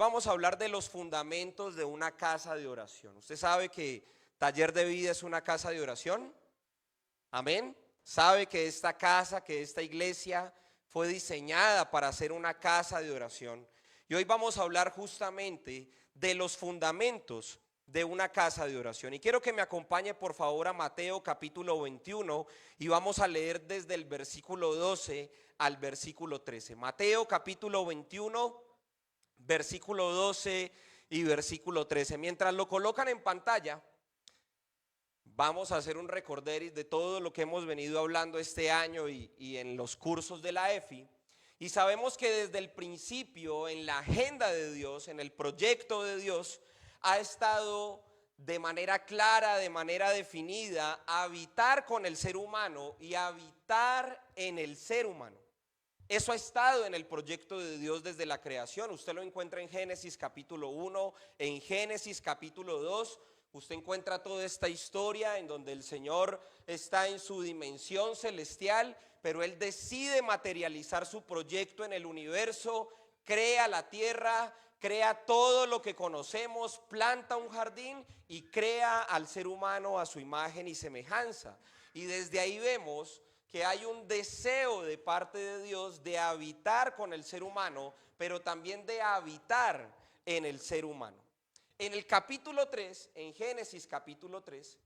vamos a hablar de los fundamentos de una casa de oración. ¿Usted sabe que Taller de Vida es una casa de oración? Amén. ¿Sabe que esta casa, que esta iglesia fue diseñada para ser una casa de oración? Y hoy vamos a hablar justamente de los fundamentos de una casa de oración. Y quiero que me acompañe por favor a Mateo capítulo 21 y vamos a leer desde el versículo 12 al versículo 13. Mateo capítulo 21, versículo 12 y versículo 13. Mientras lo colocan en pantalla, vamos a hacer un recorderis de todo lo que hemos venido hablando este año y en los cursos de la EFI. Y sabemos que desde el principio, en la agenda de Dios, en el proyecto de Dios, ha estado de manera clara, de manera definida, habitar con el ser humano y habitar en el ser humano. Eso ha estado en el proyecto de Dios desde la creación. Usted lo encuentra en Génesis capítulo 1, en Génesis capítulo 2. Usted encuentra toda esta historia en donde el Señor está en su dimensión celestial, pero Él decide materializar su proyecto en el universo, crea la tierra, crea todo lo que conocemos, planta un jardín y crea al ser humano a su imagen y semejanza. Y desde ahí vemos que hay un deseo de parte de Dios de habitar con el ser humano, pero también de habitar en el ser humano. En el capítulo 3, en Génesis capítulo 3,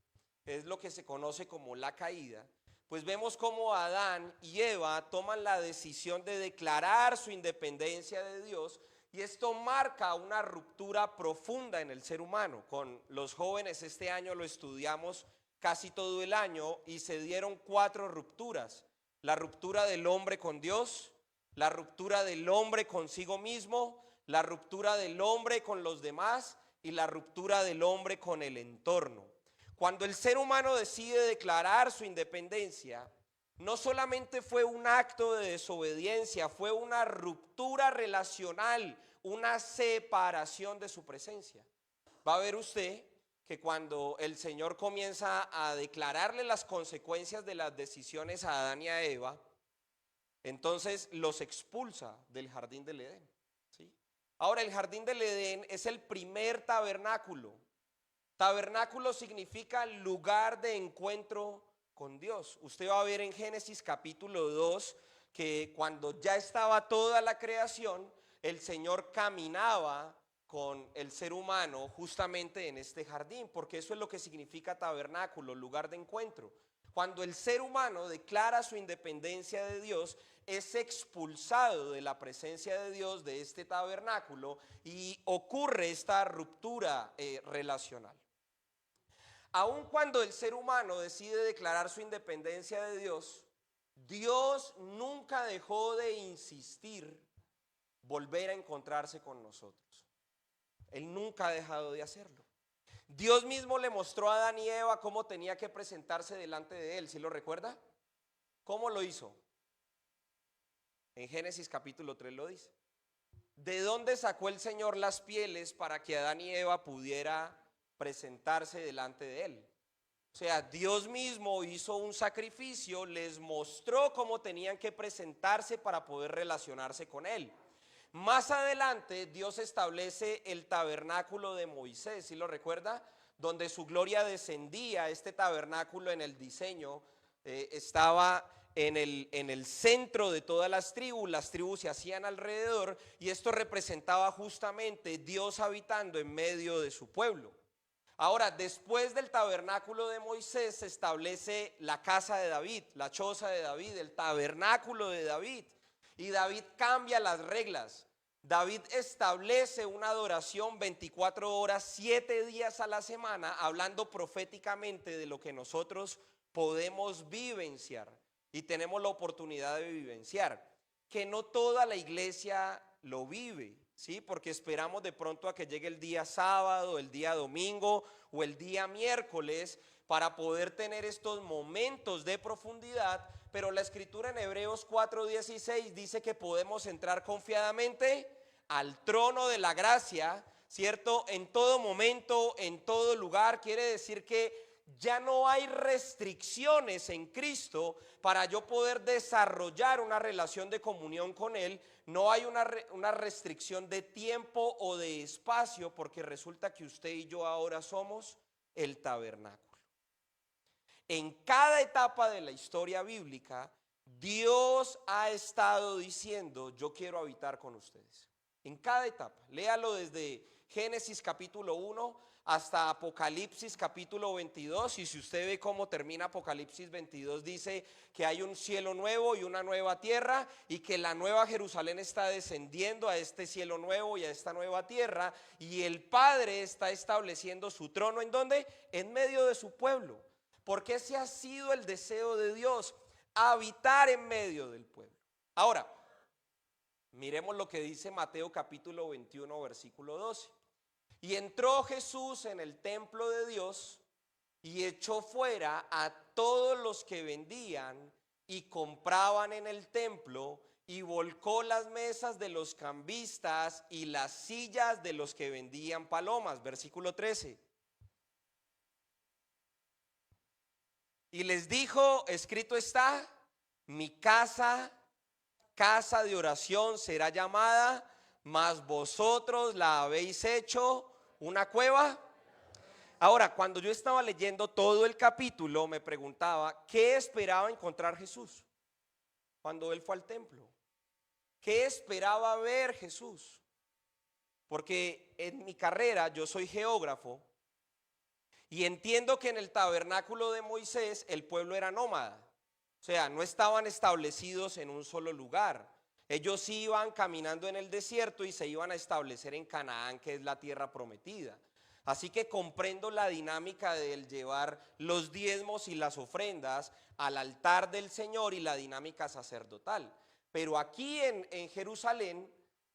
es lo que se conoce como la caída, pues vemos cómo Adán y Eva toman la decisión de declarar su independencia de Dios, y esto marca una ruptura profunda en el ser humano. Con los jóvenes este año lo estudiamos casi todo el año y se dieron 4 rupturas: la ruptura del hombre con Dios, la ruptura del hombre consigo mismo, la ruptura del hombre con los demás y la ruptura del hombre con el entorno. Cuando el ser humano decide declarar su independencia, no solamente fue un acto de desobediencia, fue una ruptura relacional, una separación de su presencia. Va a ver usted que cuando el Señor comienza a declararle las consecuencias de las decisiones a Adán y a Eva, entonces los expulsa del jardín del Edén. ¿Sí? Ahora, el jardín del Edén es el primer tabernáculo. Tabernáculo significa lugar de encuentro con Dios. Usted va a ver en Génesis capítulo 2 que cuando ya estaba toda la creación, el Señor caminaba con el ser humano justamente en este jardín, porque eso es lo que significa tabernáculo, lugar de encuentro. Cuando el ser humano declara su independencia de Dios, es expulsado de la presencia de Dios, de este tabernáculo, y ocurre esta ruptura relacional. Aun cuando el ser humano decide declarar su independencia de Dios, Dios nunca dejó de insistir volver a encontrarse con nosotros. Él nunca ha dejado de hacerlo. Dios mismo le mostró a Adán y Eva cómo tenía que presentarse delante de él. ¿Sí lo recuerda? ¿Cómo lo hizo? En Génesis capítulo 3 lo dice. ¿De dónde sacó el Señor las pieles para que Adán y Eva pudiera presentarse delante de él? O sea, Dios mismo hizo un sacrificio, les mostró cómo tenían que presentarse para poder relacionarse con él. Más adelante Dios establece el tabernáculo de Moisés, ¿sí lo recuerda? Donde su gloria descendía. Este tabernáculo en el diseño estaba en el centro de todas las tribus se hacían alrededor, y esto representaba justamente Dios habitando en medio de su pueblo. Ahora, después del tabernáculo de Moisés se establece la casa de David, la choza de David, el tabernáculo de David. Y David cambia las reglas. David establece una adoración 24 horas, 7 días a la semana, hablando proféticamente de lo que nosotros podemos vivenciar y tenemos la oportunidad de vivenciar, que no toda la iglesia lo vive, ¿sí? Porque esperamos de pronto a que llegue el día sábado, el día domingo o el día miércoles para poder tener estos momentos de profundidad, pero la escritura en Hebreos 4:16 dice que podemos entrar confiadamente al trono de la gracia, ¿cierto? En todo momento, en todo lugar. Quiere decir que ya no hay restricciones en Cristo para yo poder desarrollar una relación de comunión con Él. No hay una restricción de tiempo o de espacio, porque resulta que usted y yo ahora somos el tabernáculo. En cada etapa de la historia bíblica, Dios ha estado diciendo: yo quiero habitar con ustedes. En cada etapa, léalo desde Génesis capítulo 1 hasta Apocalipsis capítulo 22, y si usted ve cómo termina Apocalipsis 22, dice que hay un cielo nuevo y una nueva tierra, y que la nueva Jerusalén está descendiendo a este cielo nuevo y a esta nueva tierra, y el Padre está estableciendo su trono, ¿en dónde? En medio de su pueblo, porque ese ha sido el deseo de Dios, habitar en medio del pueblo. Ahora, miremos lo que dice Mateo capítulo 21, versículo 12. Y entró Jesús en el templo de Dios y echó fuera a todos los que vendían y compraban en el templo, y volcó las mesas de los cambistas y las sillas de los que vendían palomas. Versículo 13. Y les dijo: escrito está, mi casa, casa de oración será llamada, mas vosotros la habéis hecho una cueva. Ahora, cuando yo estaba leyendo todo el capítulo, me preguntaba qué esperaba encontrar Jesús cuando él fue al templo. ¿Qué esperaba ver Jesús? Porque en mi carrera yo soy geógrafo y entiendo que en el tabernáculo de Moisés el pueblo era nómada. O sea, no estaban establecidos en un solo lugar. Ellos iban caminando en el desierto y se iban a establecer en Canaán, que es la tierra prometida. Así que comprendo la dinámica del llevar los diezmos y las ofrendas al altar del Señor y la dinámica sacerdotal. Pero aquí en Jerusalén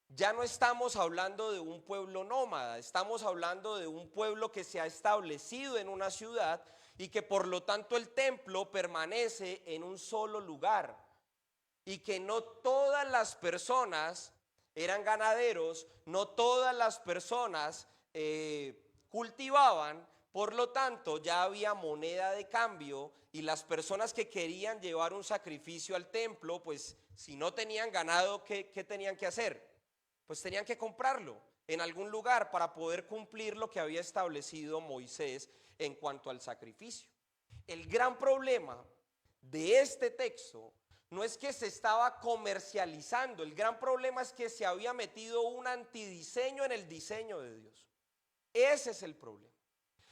ya no estamos hablando de un pueblo nómada, estamos hablando de un pueblo que se ha establecido en una ciudad, y que por lo tanto el templo permanece en un solo lugar, y que no todas las personas eran ganaderos, no todas las personas cultivaban. Por lo tanto ya había moneda de cambio, y las personas que querían llevar un sacrificio al templo, pues si no tenían ganado, ¿qué tenían que hacer? Pues tenían que comprarlo en algún lugar para poder cumplir lo que había establecido Moisés en cuanto al sacrificio. El gran problema de este texto no es que se estaba comercializando, el gran problema es que se había metido un antidiseño en el diseño de Dios. Ese es el problema.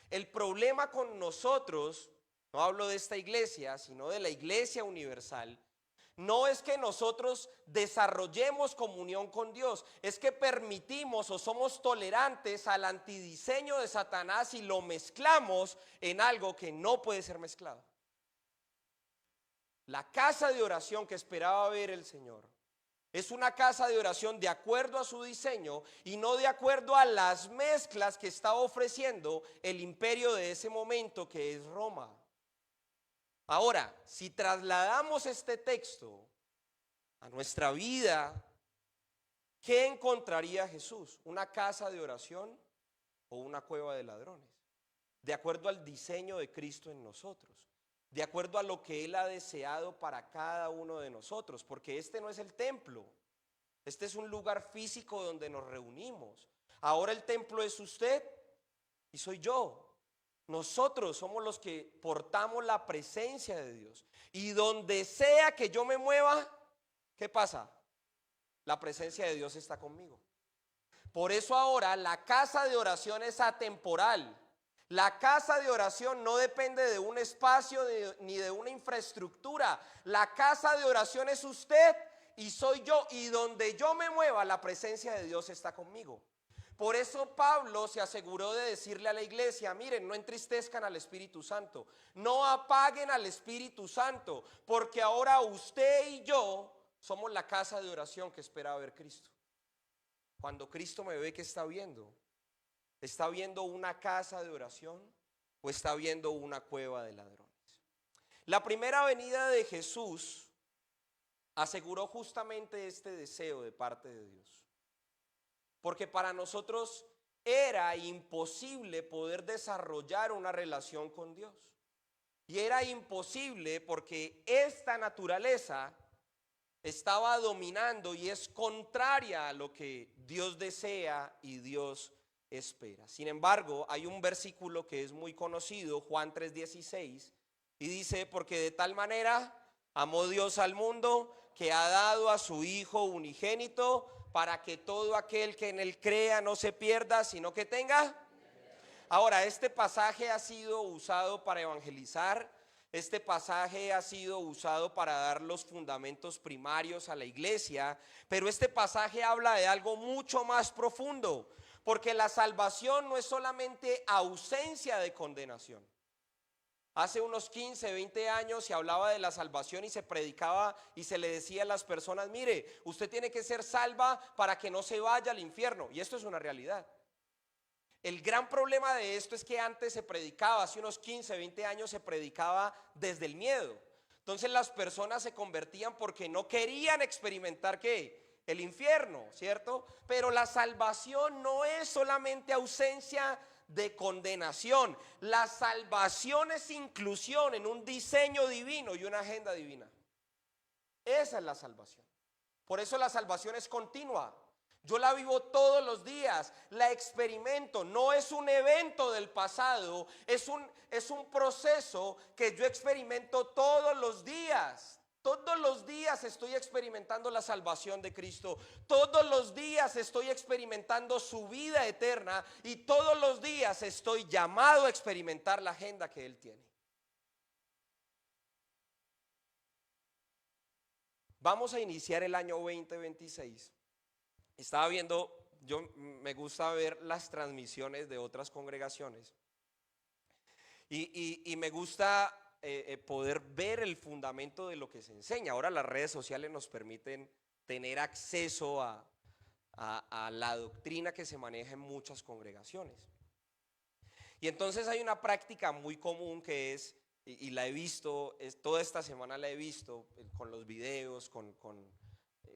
El problema con nosotros, no hablo de esta iglesia, sino de la iglesia universal, no es que nosotros desarrollemos comunión con Dios, es que permitimos o somos tolerantes al antidiseño de Satanás y lo mezclamos en algo que no puede ser mezclado. La casa de oración que esperaba ver el Señor es una casa de oración de acuerdo a su diseño y no de acuerdo a las mezclas que estaba ofreciendo el imperio de ese momento, que es Roma. Ahora, si trasladamos este texto a nuestra vida, ¿qué encontraría Jesús? ¿Una casa de oración o una cueva de ladrones? De acuerdo al diseño de Cristo en nosotros, de acuerdo a lo que Él ha deseado para cada uno de nosotros, porque este no es el templo, este es un lugar físico donde nos reunimos. Ahora el templo es usted y soy yo. Nosotros somos los que portamos la presencia de Dios. Y donde sea que yo me mueva, ¿qué pasa? La presencia de Dios está conmigo. Por eso ahora la casa de oración es atemporal. La casa de oración no depende de un espacio ni de una infraestructura. La casa de oración es usted y soy yo. Y donde yo me mueva, la presencia de Dios está conmigo. Por eso Pablo se aseguró de decirle a la iglesia: miren, no entristezcan al Espíritu Santo, no apaguen al Espíritu Santo, porque ahora usted y yo somos la casa de oración que espera ver Cristo. Cuando Cristo me ve, ¿qué está viendo? ¿Está viendo una casa de oración o está viendo una cueva de ladrones? La primera venida de Jesús aseguró justamente este deseo de parte de Dios. Porque para nosotros era imposible poder desarrollar una relación con Dios. Y era imposible porque esta naturaleza estaba dominando y es contraria a lo que Dios desea y Dios espera. Sin embargo, hay un versículo que es muy conocido, Juan 3:16, y dice: porque de tal manera amó Dios al mundo que ha dado a su Hijo unigénito, para que todo aquel que en él crea no se pierda, sino que tenga. Ahora, este pasaje ha sido usado para evangelizar. Este pasaje ha sido usado para dar los fundamentos primarios a la iglesia, pero este pasaje habla de algo mucho más profundo, porque la salvación no es solamente ausencia de condenación. Hace unos 15, 20 años se hablaba de la salvación y se predicaba y se le decía a las personas: mire, usted tiene que ser salva para que no se vaya al infierno, y esto es una realidad. El gran problema de esto es que antes se predicaba, hace unos 15, 20 años se predicaba desde el miedo. Entonces las personas se convertían porque no querían experimentar ¿qué? El infierno, ¿cierto? Pero la salvación no es solamente ausencia de condenación. La salvación es inclusión en un diseño divino y una agenda divina. Esa es la salvación. Por eso la salvación es continua. Yo la vivo todos los días, la experimento. No es un evento del pasado, es un proceso que yo experimento todos los días. Todos los días estoy experimentando la salvación de Cristo. Todos los días estoy experimentando su vida eterna. Y todos los días estoy llamado a experimentar la agenda que Él tiene. Vamos a iniciar el año 2026. Estaba viendo, yo me gusta ver las transmisiones de otras congregaciones y me gusta poder ver el fundamento de lo que se enseña. Ahora las redes sociales nos permiten tener acceso a la doctrina que se maneja en muchas congregaciones. Y entonces hay una práctica muy común que es, y la he visto, toda esta semana la he visto con los videos, con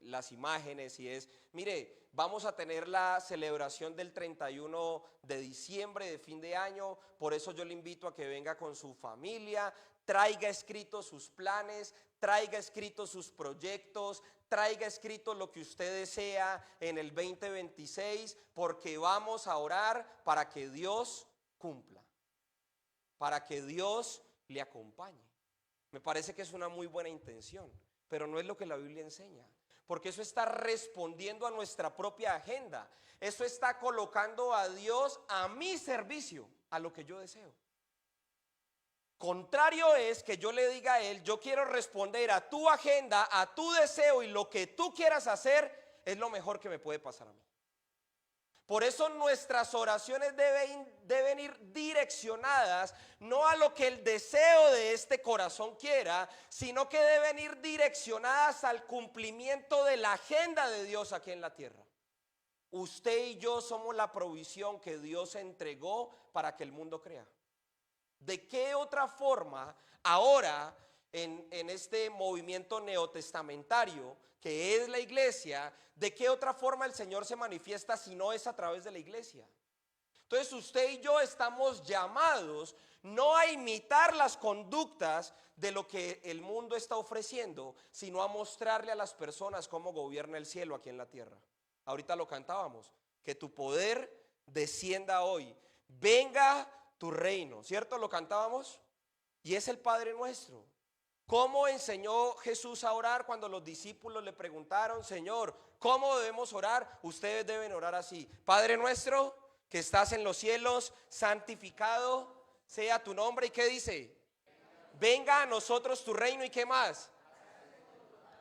las imágenes, y es: mire, vamos a tener la celebración del 31 de diciembre de fin de año, por eso yo le invito a que venga con su familia, traiga escritos sus planes, traiga escritos sus proyectos, traiga escrito lo que usted desea en el 2026, porque vamos a orar para que Dios cumpla, para que Dios le acompañe. Me parece que es una muy buena intención, pero no es lo que la Biblia enseña. Porque eso está respondiendo a nuestra propia agenda. Eso está colocando a Dios a mi servicio, a lo que yo deseo. Contrario es que yo le diga a Él: yo quiero responder a tu agenda, a tu deseo, y lo que tú quieras hacer es lo mejor que me puede pasar a mí. Por eso nuestras oraciones deben ir direccionadas no a lo que el deseo de este corazón quiera, sino que deben ir direccionadas al cumplimiento de la agenda de Dios aquí en la tierra. Usted y yo somos la provisión que Dios entregó para que el mundo crea. ¿De qué otra forma ahora en este movimiento neotestamentario que es la iglesia, de qué otra forma el Señor se manifiesta si no es a través de la iglesia? Entonces usted y yo estamos llamados no a imitar las conductas de lo que el mundo está ofreciendo, sino a mostrarle a las personas cómo gobierna el cielo aquí en la tierra. Ahorita lo cantábamos: que tu poder descienda hoy, venga tu reino, ¿cierto? Lo cantábamos. Y es el Padre Nuestro. ¿Cómo enseñó Jesús a orar cuando los discípulos le preguntaron: Señor, ¿cómo debemos orar? Ustedes deben orar así: Padre nuestro que estás en los cielos, santificado sea tu nombre. ¿Y qué dice? Venga a nosotros tu reino. ¿Y qué más?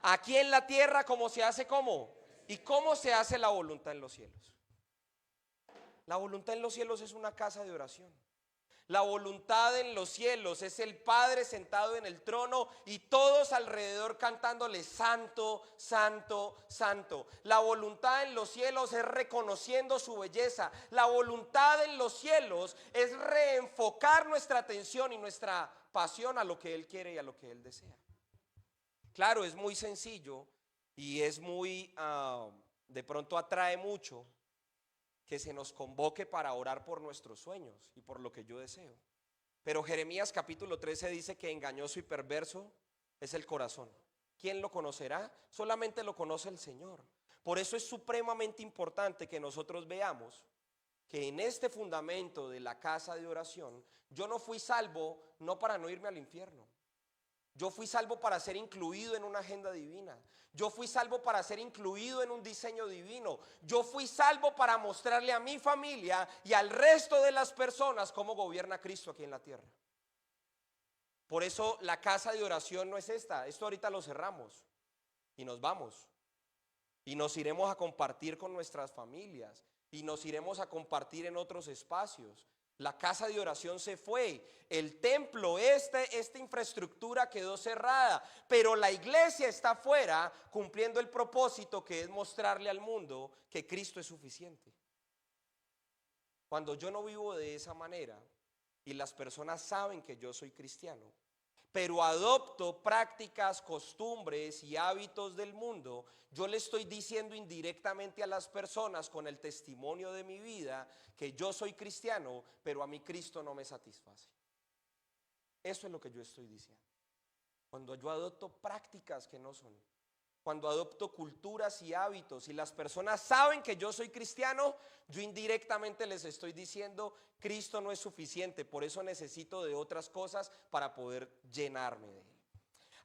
Aquí en la tierra, ¿cómo se hace? ¿Cómo? ¿Y cómo se hace la voluntad en los cielos? La voluntad en los cielos es una casa de oración. La voluntad en los cielos es el Padre sentado en el trono y todos alrededor cantándole: santo, santo, santo. La voluntad en los cielos es reconociendo su belleza. La voluntad en los cielos es reenfocar nuestra atención y nuestra pasión a lo que Él quiere y a lo que Él desea. Claro, es muy sencillo y es muy, de pronto atrae mucho que se nos convoque para orar por nuestros sueños y por lo que yo deseo. Pero Jeremías capítulo 13 dice que engañoso y perverso es el corazón. ¿Quién lo conocerá? Solamente lo conoce el Señor. Por eso es supremamente importante que nosotros veamos que en este fundamento de la casa de oración, yo no fui salvo no para no irme al infierno. Yo fui salvo para ser incluido en una agenda divina. Yo fui salvo para ser incluido en un diseño divino. Yo fui salvo para mostrarle a mi familia y al resto de las personas cómo gobierna Cristo aquí en la tierra. Por eso la casa de oración no es esta. Esto ahorita lo cerramos y nos vamos. Y nos iremos a compartir con nuestras familias. Y nos iremos a compartir en otros espacios. La casa de oración se fue, el templo, esta infraestructura quedó cerrada, pero la iglesia está afuera cumpliendo el propósito que es mostrarle al mundo que Cristo es suficiente. Cuando yo no vivo de esa manera y las personas saben que yo soy cristiano, pero adopto prácticas, costumbres y hábitos del mundo, yo le estoy diciendo indirectamente a las personas con el testimonio de mi vida que yo soy cristiano, pero a mí Cristo no me satisface. Eso es lo que yo estoy diciendo. Cuando yo adopto prácticas que no son, cuando adopto culturas y hábitos y las personas saben que yo soy cristiano, yo indirectamente les estoy diciendo Cristo no es suficiente, por eso necesito de otras cosas para poder llenarme de él.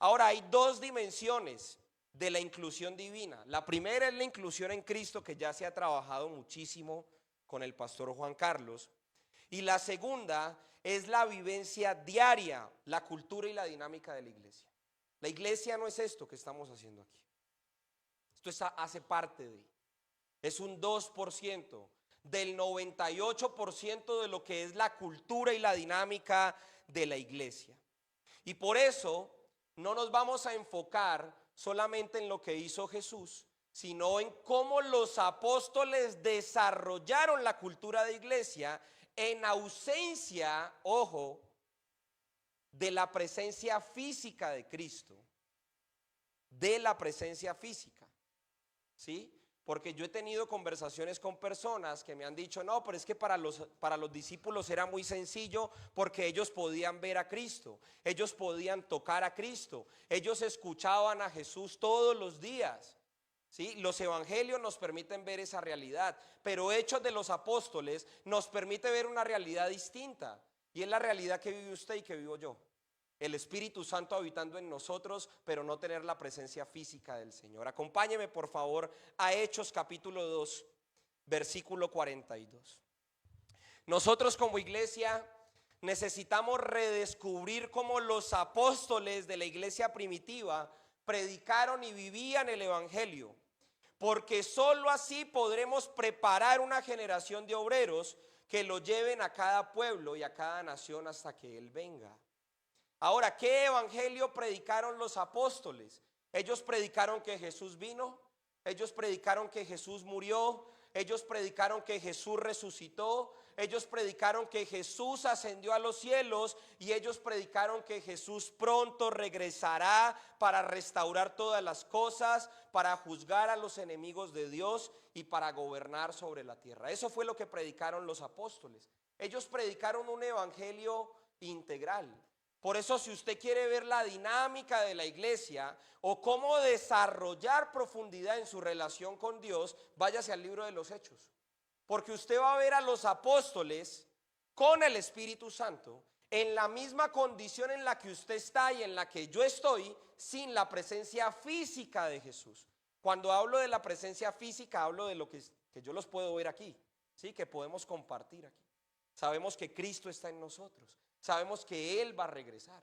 Ahora hay dos dimensiones de la inclusión divina. La primera es la inclusión en Cristo, que ya se ha trabajado muchísimo con el pastor Juan Carlos, y la segunda es la vivencia diaria, la cultura y la dinámica de la iglesia. La iglesia no es esto que estamos haciendo aquí. Esto hace parte de, es un 2% del 98% de lo que es la cultura y la dinámica de la iglesia. Y por eso no nos vamos a enfocar solamente en lo que hizo Jesús, sino en cómo los apóstoles desarrollaron la cultura de iglesia en ausencia, ojo, de la presencia física de Cristo, de la presencia física. ¿Sí? Porque yo he tenido conversaciones con personas que me han dicho, no, pero es que para los discípulos era muy sencillo porque ellos podían ver a Cristo, ellos podían tocar a Cristo, ellos escuchaban a Jesús todos los días. ¿Sí? Los evangelios nos permiten ver esa realidad, pero Hechos de los Apóstoles nos permite ver una realidad distinta, y es la realidad que vive usted y que vivo yo. El Espíritu Santo habitando en nosotros, pero no tener la presencia física del Señor. Acompáñeme por favor a Hechos capítulo 2, versículo 42. Nosotros como iglesia necesitamos redescubrir cómo los apóstoles de la iglesia primitiva predicaron y vivían el evangelio, porque sólo así podremos preparar una generación de obreros que lo lleven a cada pueblo y a cada nación hasta que Él venga. Ahora, ¿qué evangelio predicaron los apóstoles? Ellos predicaron que Jesús vino, ellos predicaron que Jesús murió, ellos predicaron que Jesús resucitó, ellos predicaron que Jesús ascendió a los cielos, y ellos predicaron que Jesús pronto regresará para restaurar todas las cosas, para juzgar a los enemigos de Dios y para gobernar sobre la tierra. Eso fue lo que predicaron los apóstoles. Ellos predicaron un evangelio integral. Por eso, si usted quiere ver la dinámica de la iglesia o cómo desarrollar profundidad en su relación con Dios, váyase al libro de los Hechos. Porque usted va a ver a los apóstoles con el Espíritu Santo en la misma condición en la que usted está y en la que yo estoy, sin la presencia física de Jesús. Cuando hablo de la presencia física, hablo de lo que yo los puedo ver aquí, ¿sí? Que podemos compartir aquí. Sabemos que Cristo está en nosotros. Sabemos que Él va a regresar.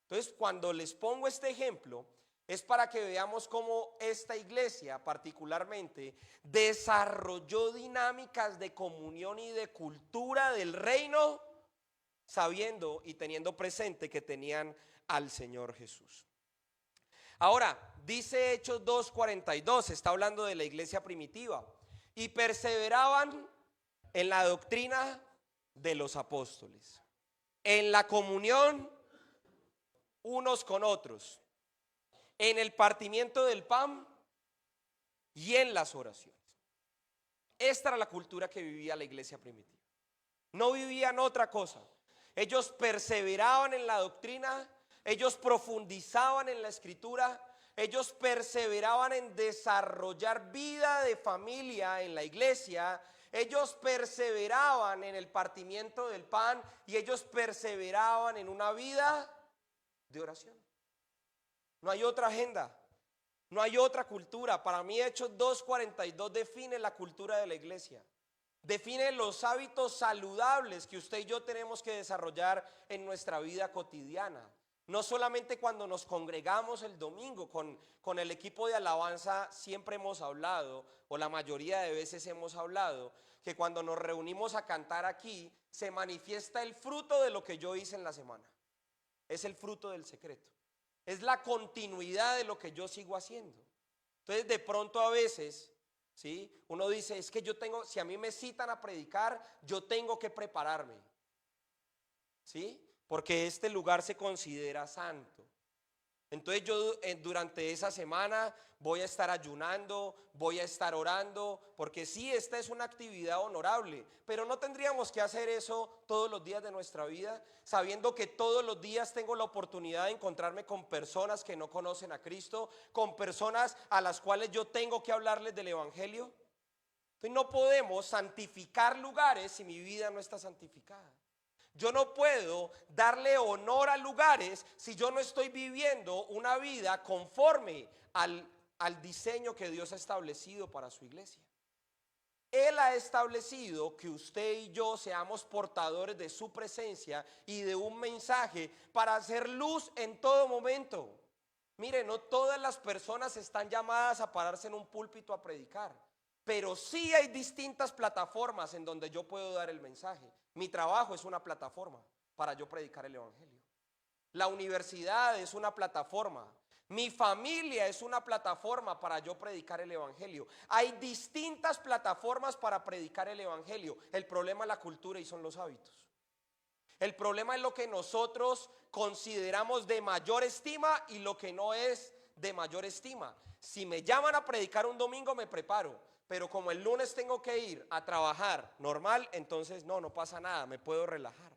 Entonces, cuando les pongo este ejemplo, es para que veamos cómo esta iglesia particularmente desarrolló dinámicas de comunión y de cultura del reino, sabiendo y teniendo presente que tenían al Señor Jesús. Ahora, dice Hechos 2:42, está hablando de la iglesia primitiva, y perseveraban en la doctrina de los apóstoles, en la comunión unos con otros, en el partimiento del pan y en las oraciones. Esta era la cultura que vivía la iglesia primitiva. No vivían otra cosa. Ellos perseveraban en la doctrina, ellos profundizaban en la escritura, ellos perseveraban en desarrollar vida de familia en la iglesia, ellos perseveraban en el partimiento del pan y ellos perseveraban en una vida de oración. No hay otra agenda, no hay otra cultura. Para mí Hechos 2:42 define la cultura de la iglesia. Define los hábitos saludables que usted y yo tenemos que desarrollar en nuestra vida cotidiana. No solamente cuando nos congregamos el domingo, con el equipo de alabanza siempre hemos hablado, o la mayoría de veces hemos hablado, que cuando nos reunimos a cantar aquí, se manifiesta el fruto de lo que yo hice en la semana. Es el fruto del secreto. Es la continuidad de lo que yo sigo haciendo. Entonces de pronto a veces, ¿sí?, uno dice, es que yo tengo, si a mí me citan a predicar, yo tengo que prepararme, ¿sí?, porque este lugar se considera santo. Entonces yo durante esa semana voy a estar ayunando, voy a estar orando, porque sí, esta es una actividad honorable, pero no tendríamos que hacer eso todos los días de nuestra vida, sabiendo que todos los días tengo la oportunidad de encontrarme con personas que no conocen a Cristo, con personas a las cuales yo tengo que hablarles del evangelio. Entonces no podemos santificar lugares si mi vida no está santificada. Yo no puedo darle honor a lugares si yo no estoy viviendo una vida conforme al diseño que Dios ha establecido para su iglesia. Él ha establecido que usted y yo seamos portadores de su presencia y de un mensaje para hacer luz en todo momento. Mire, no todas las personas están llamadas a pararse en un púlpito a predicar, pero sí hay distintas plataformas en donde yo puedo dar el mensaje. Mi trabajo es una plataforma para yo predicar el evangelio. La universidad es una plataforma. Mi familia es una plataforma para yo predicar el evangelio. Hay distintas plataformas para predicar el evangelio. El problema es la cultura y son los hábitos. El problema es lo que nosotros consideramos de mayor estima y lo que no es de mayor estima. Si me llaman a predicar un domingo, me preparo. Pero como el lunes tengo que ir a trabajar normal, entonces no pasa nada, me puedo relajar.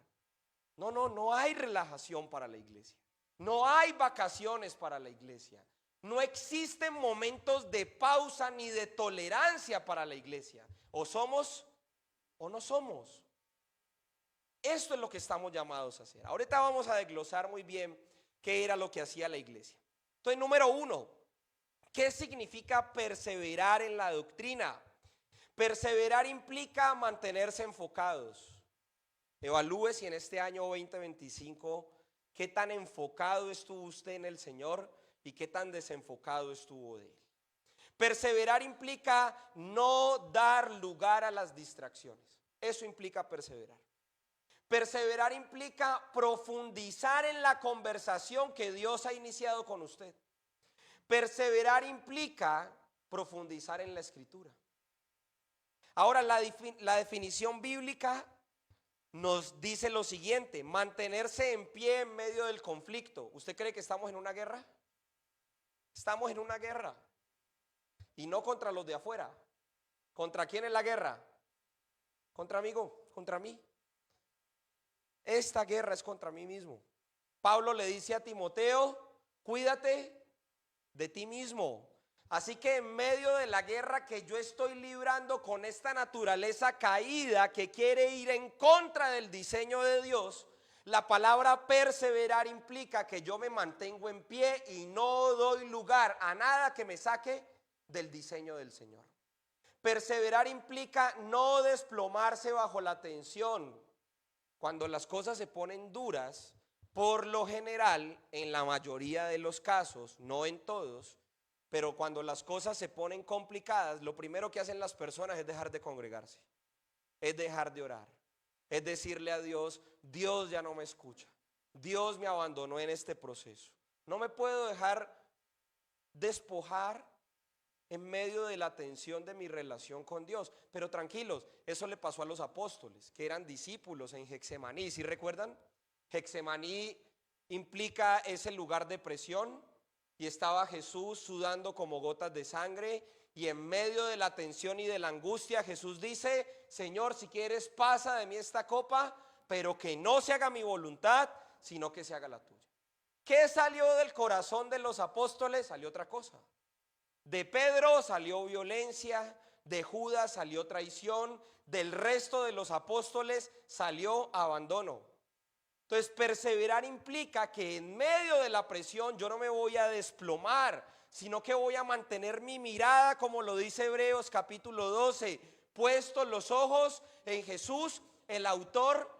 No hay relajación para la iglesia. No hay vacaciones para la iglesia. No existen momentos de pausa ni de tolerancia para la iglesia. O somos o no somos. Esto es lo que estamos llamados a hacer. Ahorita vamos a desglosar muy bien qué era lo que hacía la iglesia. Entonces, número 1. ¿Qué significa perseverar en la doctrina? Perseverar implica mantenerse enfocados. Evalúe si en este año 2025, qué tan enfocado estuvo usted en el Señor y qué tan desenfocado estuvo de Él. Perseverar implica no dar lugar a las distracciones. Eso implica perseverar. Perseverar implica profundizar en la conversación que Dios ha iniciado con usted. Perseverar implica profundizar en la escritura. Ahora la definición bíblica nos dice lo siguiente: mantenerse en pie en medio del conflicto. ¿Usted cree que estamos en una guerra? Estamos en una guerra. Y no contra los de afuera. ¿Contra quién es la guerra? Contra mí. Esta guerra es contra mí mismo. Pablo le dice a Timoteo: cuídate de ti mismo. Así que en medio de la guerra que yo estoy librando con esta naturaleza caída que quiere ir en contra del diseño de Dios, la palabra perseverar implica que yo me mantengo en pie y no doy lugar a nada que me saque del diseño del Señor. Perseverar implica no desplomarse bajo la tensión. Cuando las cosas se ponen duras, por lo general, en la mayoría de los casos, no en todos, pero cuando las cosas se ponen complicadas, lo primero que hacen las personas es dejar de congregarse, es dejar de orar, es decirle a Dios: Dios ya no me escucha, Dios me abandonó en este proceso. No me puedo dejar despojar en medio de la tensión de mi relación con Dios. Pero tranquilos, eso le pasó a los apóstoles, que eran discípulos en Getsemaní. ¿Sí recuerdan? Getsemaní implica ese lugar de presión, y estaba Jesús sudando como gotas de sangre, y en medio de la tensión y de la angustia Jesús dice: Señor, si quieres pasa de mí esta copa, pero que no se haga mi voluntad, sino que se haga la tuya. ¿Qué salió del corazón de los apóstoles? Salió otra cosa. De Pedro salió violencia, de Judas salió traición, del resto de los apóstoles salió abandono. Entonces, perseverar implica que en medio de la presión yo no me voy a desplomar, sino que voy a mantener mi mirada, como lo dice Hebreos capítulo 12, puestos los ojos en Jesús, el autor.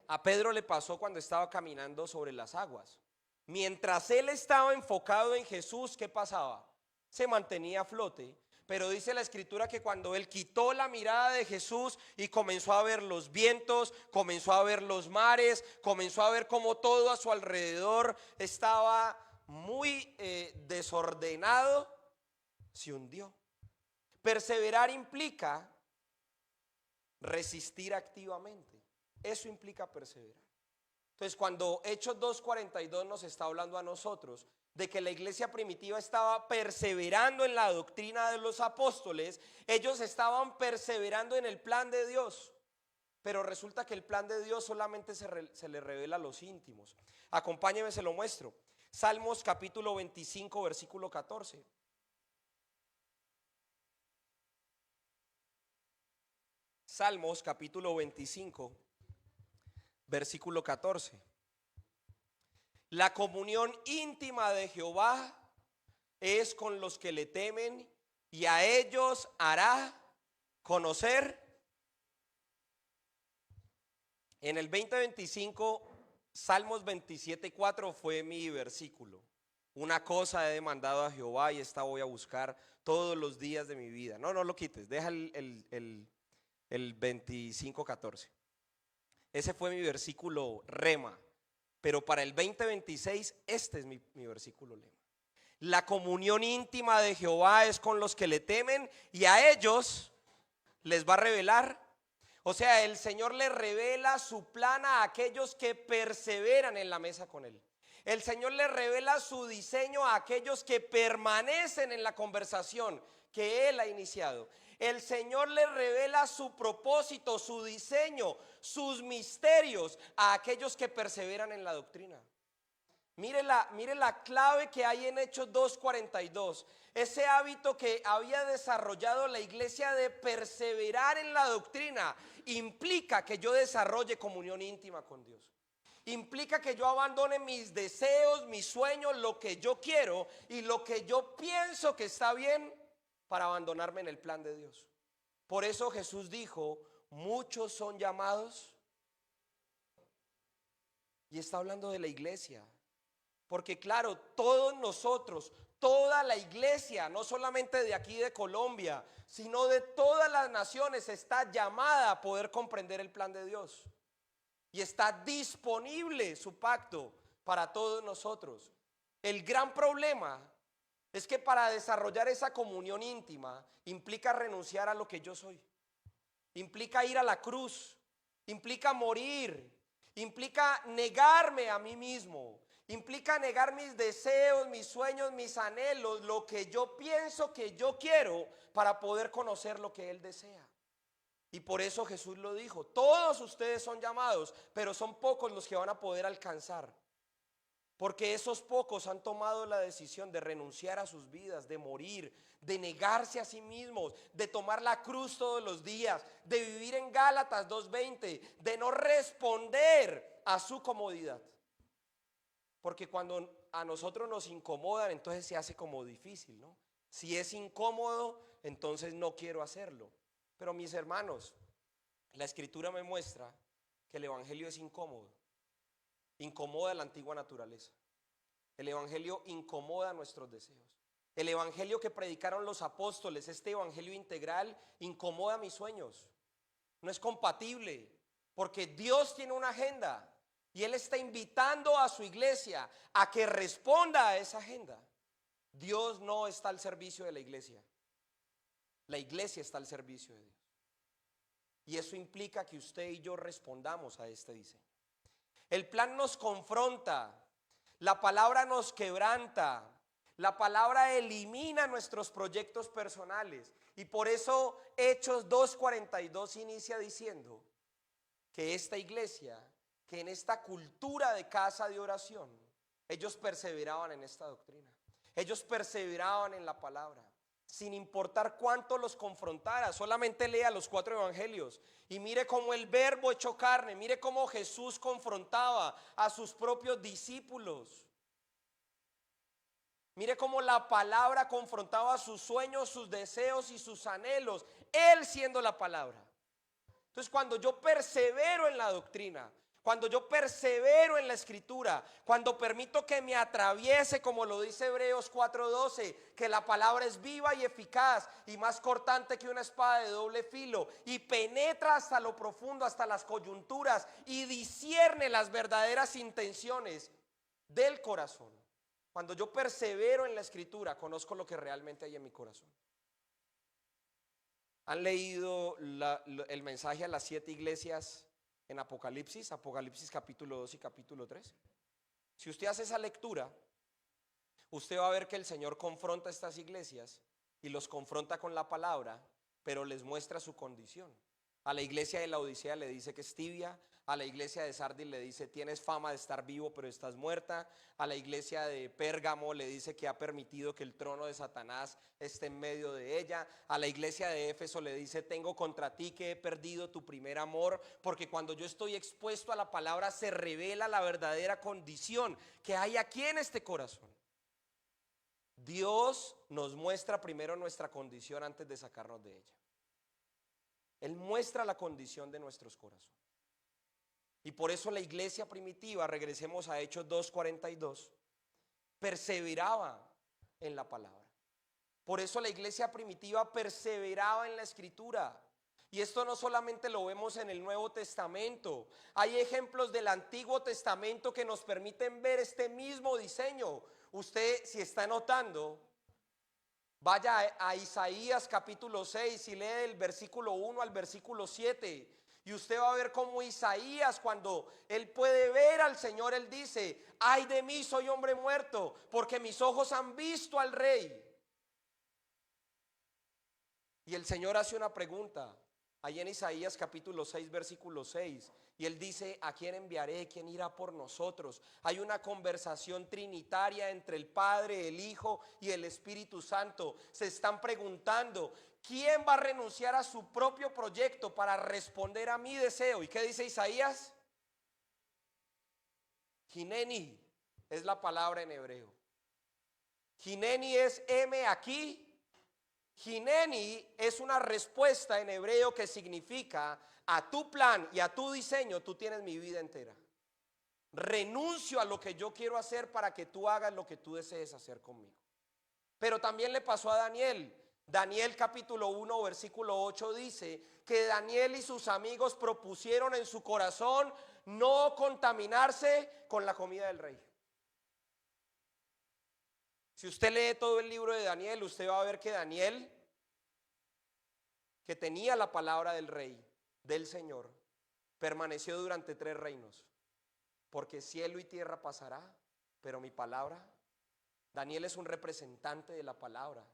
A Pedro le pasó cuando estaba caminando sobre las aguas. Mientras él estaba enfocado en Jesús, ¿qué pasaba? Se mantenía a flote. Pero dice la escritura que cuando él quitó la mirada de Jesús y comenzó a ver los vientos, comenzó a ver los mares, comenzó a ver cómo todo a su alrededor estaba muy desordenado, se hundió. Perseverar implica resistir activamente. Eso implica perseverar. Entonces, cuando Hechos 2:42 nos está hablando a nosotros de que la iglesia primitiva estaba perseverando en la doctrina de los apóstoles, ellos estaban perseverando en el plan de Dios. Pero resulta que el plan de Dios solamente se le revela a los íntimos. Acompáñeme, se lo muestro. Salmos capítulo 25, versículo 14. Salmos capítulo 25, versículo 14. La comunión íntima de Jehová es con los que le temen, y a ellos hará conocer. En el 2025, Salmos 27:4 fue mi versículo. Una cosa he demandado a Jehová y esta voy a buscar todos los días de mi vida. No lo quites, deja el 25:14. Ese fue mi versículo rema. Pero para el 2026, este es mi versículo lema. La comunión íntima de Jehová es con los que le temen, y a ellos les va a revelar. O sea, el Señor le revela su plan a aquellos que perseveran en la mesa con Él. El Señor le revela su diseño a aquellos que permanecen en la conversación que Él ha iniciado. El Señor le revela su propósito, su diseño, sus misterios a aquellos que perseveran en la doctrina. Mire la clave que hay en Hechos 2:42. Ese hábito que había desarrollado la iglesia de perseverar en la doctrina implica que yo desarrolle comunión íntima con Dios. Implica que yo abandone mis deseos, mis sueños, lo que yo quiero y lo que yo pienso que está bien, para abandonarme en el plan de Dios. Por eso Jesús dijo: muchos son llamados. Y está hablando de la iglesia. Porque claro, todos nosotros, toda la iglesia, no solamente de aquí de Colombia, sino de todas las naciones, está llamada a poder comprender el plan de Dios. Y está disponible su pacto para todos nosotros. El gran problema es que para desarrollar esa comunión íntima implica renunciar a lo que yo soy. Implica ir a la cruz, implica morir, implica negarme a mí mismo, implica negar mis deseos, mis sueños, mis anhelos, lo que yo pienso que yo quiero, para poder conocer lo que Él desea. Y por eso Jesús lo dijo: todos ustedes son llamados, pero son pocos los que van a poder alcanzar. Porque esos pocos han tomado la decisión de renunciar a sus vidas, de morir, de negarse a sí mismos, de tomar la cruz todos los días, de vivir en Gálatas 2:20, de no responder a su comodidad. Porque cuando a nosotros nos incomodan, entonces se hace como difícil, ¿no? Si es incómodo, entonces no quiero hacerlo. Pero mis hermanos, la escritura me muestra que el evangelio es incómodo. Incomoda la antigua naturaleza. El evangelio incomoda nuestros deseos. El evangelio que predicaron los apóstoles, este evangelio integral, incomoda mis sueños. No es compatible, porque Dios tiene una agenda y Él está invitando a su iglesia a que responda a esa agenda. Dios no está al servicio de la iglesia. La iglesia está al servicio de Dios. Y eso implica que usted y yo respondamos a este diseño. El plan nos confronta, la palabra nos quebranta, La palabra elimina nuestros proyectos personales. Y por eso Hechos 2:42 inicia diciendo que esta iglesia, que en esta cultura de casa de oración, ellos perseveraban en esta doctrina. Ellos perseveraban en la palabra, sin importar cuánto los confrontara. Solamente lea los 4 evangelios y mire cómo el verbo hecho carne, mire cómo Jesús confrontaba a sus propios discípulos. Mire cómo la palabra confrontaba sus sueños, sus deseos y sus anhelos, Él siendo la palabra. Entonces, cuando yo persevero en la doctrina, cuando yo persevero en la escritura, cuando permito que me atraviese, como lo dice Hebreos 4:12, que la palabra es viva y eficaz y más cortante que una espada de doble filo y penetra hasta lo profundo, hasta las coyunturas y discierne las verdaderas intenciones del corazón. Cuando yo persevero en la escritura, conozco lo que realmente hay en mi corazón. ¿Han leído el mensaje a las 7 iglesias en Apocalipsis? Apocalipsis capítulo 2 y capítulo 3. Si usted hace esa lectura, usted va a ver que el Señor confronta a estas iglesias y los confronta con la palabra, pero les muestra su condición. A la iglesia de Laodicea le dice que es tibia. A la iglesia de Sardis le dice tienes fama de estar vivo pero estás muerta. A la iglesia de Pérgamo le dice que ha permitido que el trono de Satanás esté en medio de ella. A la iglesia de Éfeso le dice tengo contra ti que he perdido tu primer amor, porque cuando yo estoy expuesto a la palabra se revela la verdadera condición que hay aquí en este corazón. Dios nos muestra primero nuestra condición antes de sacarnos de ella. Él muestra la condición de nuestros corazones. Y por eso la iglesia primitiva, regresemos a Hechos 2:42, perseveraba en la palabra. Por eso la iglesia primitiva perseveraba en la escritura. Y esto no solamente lo vemos en el Nuevo Testamento. Hay ejemplos del Antiguo Testamento que nos permiten ver este mismo diseño. Usted, si está notando, vaya a Isaías capítulo 6 y lee del versículo 1 al versículo 7. Y usted va a ver cómo Isaías, cuando él puede ver al Señor, él dice: ay de mí, soy hombre muerto, porque mis ojos han visto al Rey. Y el Señor hace una pregunta ahí en Isaías capítulo 6 versículo 6. Y él dice: ¿a quién enviaré? ¿Quién irá por nosotros? Hay una conversación trinitaria entre el Padre, el Hijo y el Espíritu Santo. Se están preguntando: ¿quién va a renunciar a su propio proyecto para responder a mi deseo? ¿Y qué dice Isaías? Hineni es la palabra en hebreo. Hineni es heme aquí. Hineni es una respuesta en hebreo que significa: a tu plan y a tu diseño tú tienes mi vida entera. Renuncio a lo que yo quiero hacer para que tú hagas lo que tú desees hacer conmigo. Pero también le pasó a Daniel. Daniel capítulo 1 versículo 8 dice que Daniel y sus amigos propusieron en su corazón no contaminarse con la comida del rey. Si usted lee todo el libro de Daniel, usted va a ver que Daniel, que tenía la palabra del rey, del Señor, permaneció durante 3 reinos. Porque cielo y tierra pasará, pero mi palabra. Daniel es un representante de la palabra.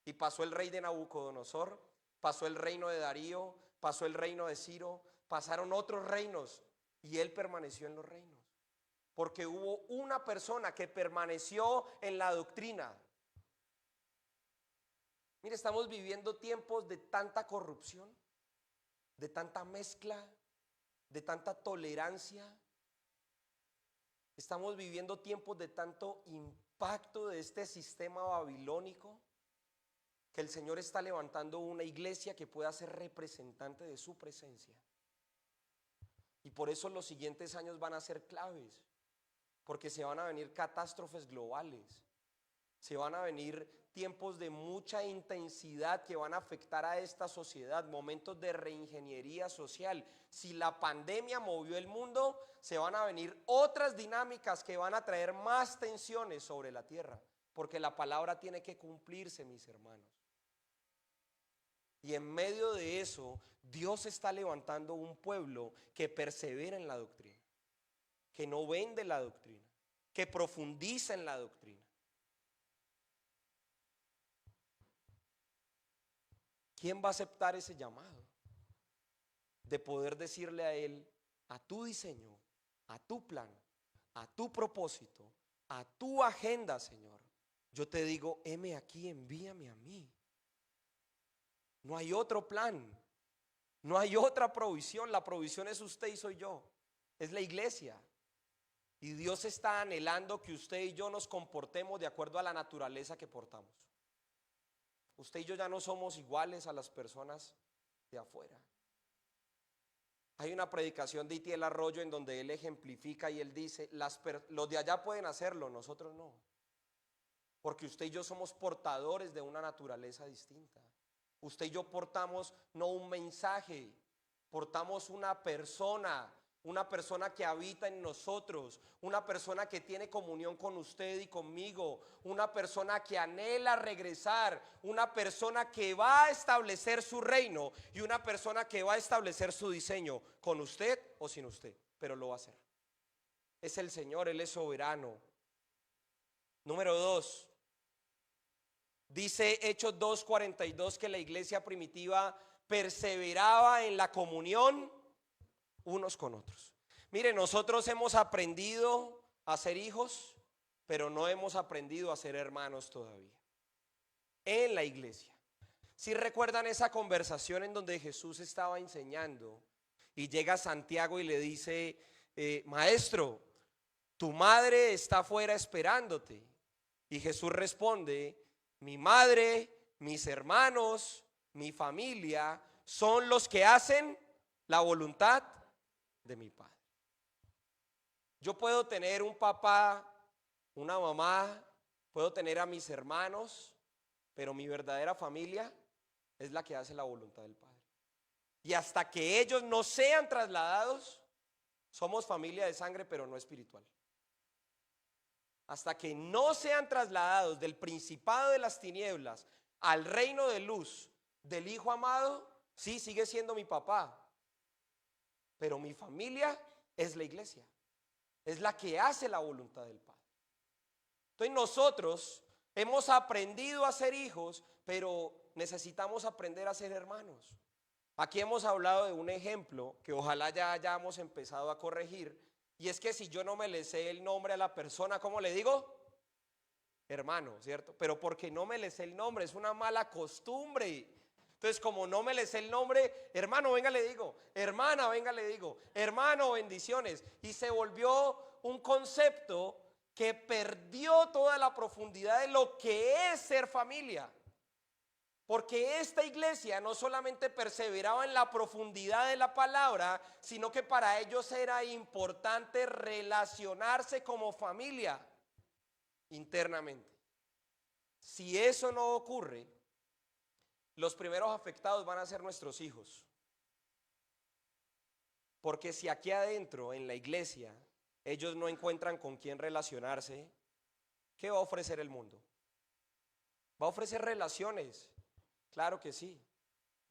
Y pasó el rey de Nabucodonosor, pasó el reino de Darío, pasó el reino de Ciro, pasaron otros reinos y él permaneció en los reinos. Porque hubo una persona que permaneció en la doctrina. Mire, estamos viviendo tiempos de tanta corrupción, de tanta mezcla, de tanta tolerancia. Estamos viviendo tiempos de tanto impacto de este sistema babilónico, que el Señor está levantando una iglesia que pueda ser representante de su presencia. Y por eso los siguientes años van a ser claves. Porque se van a venir catástrofes globales, se van a venir tiempos de mucha intensidad que van a afectar a esta sociedad, momentos de reingeniería social. Si la pandemia movió el mundo, se van a venir otras dinámicas que van a traer más tensiones sobre la tierra, porque la palabra tiene que cumplirse, mis hermanos. Y en medio de eso, Dios está levantando un pueblo que persevera en la doctrina, que no vende la doctrina, que profundiza en la doctrina. ¿Quién va a aceptar ese llamado? De poder decirle a Él, a tu diseño, a tu plan, a tu propósito, a tu agenda, Señor. Yo te digo, heme aquí, envíame a mí. No hay otro plan, no hay otra provisión. La provisión es usted y soy yo, es la iglesia. Y Dios está anhelando que usted y yo nos comportemos de acuerdo a la naturaleza que portamos. Usted y yo ya no somos iguales a las personas de afuera. Hay una predicación de Itiel Arroyo en donde él ejemplifica y él dice, los de allá pueden hacerlo, nosotros no. Porque usted y yo somos portadores de una naturaleza distinta. Usted y yo portamos no un mensaje, portamos una persona que habita en nosotros, una persona que tiene comunión con usted y conmigo, una persona que anhela regresar, una persona que va a establecer su reino y una persona que va a establecer su diseño, con usted o sin usted, pero lo va a hacer. Es el Señor, Él es soberano. Número 2. Dice Hechos 2:42 que la iglesia primitiva perseveraba en la comunión unos con otros. Mire, nosotros hemos aprendido a ser hijos, pero no hemos aprendido a ser hermanos todavía en la iglesia. Si recuerdan esa conversación en donde Jesús estaba enseñando y llega Santiago y le dice, maestro, tu madre está afuera esperándote. Y Jesús responde, mi madre, mis hermanos, mi familia son los que hacen la voluntad de mi Padre. Yo puedo tener un papá, una mamá, puedo tener a mis hermanos, pero mi verdadera familia es la que hace la voluntad del Padre. Y hasta que ellos no sean trasladados, somos familia de sangre, pero no espiritual. Hasta que no sean trasladados del principado de las tinieblas al reino de luz del Hijo amado, sí, sigue siendo mi papá, pero mi familia es la iglesia, es la que hace la voluntad del Padre. Entonces nosotros hemos aprendido a ser hijos, pero necesitamos aprender a ser hermanos. Aquí hemos hablado de un ejemplo que ojalá ya hayamos empezado a corregir. Y es que si yo no me le sé el nombre a la persona, ¿cómo le digo? Hermano, ¿cierto? Pero porque no me le sé el nombre, es una mala costumbre. Entonces, como no me le sé el nombre, hermano, venga, le digo. Hermana, venga, le digo. Hermano, bendiciones. Y se volvió un concepto que perdió toda la profundidad de lo que es ser familia. Porque esta iglesia no solamente perseveraba en la profundidad de la palabra, sino que para ellos era importante relacionarse como familia internamente. Si eso no ocurre, los primeros afectados van a ser nuestros hijos. Porque si aquí adentro, en la iglesia, ellos no encuentran con quién relacionarse, ¿qué va a ofrecer el mundo? Va a ofrecer relaciones. Claro que sí.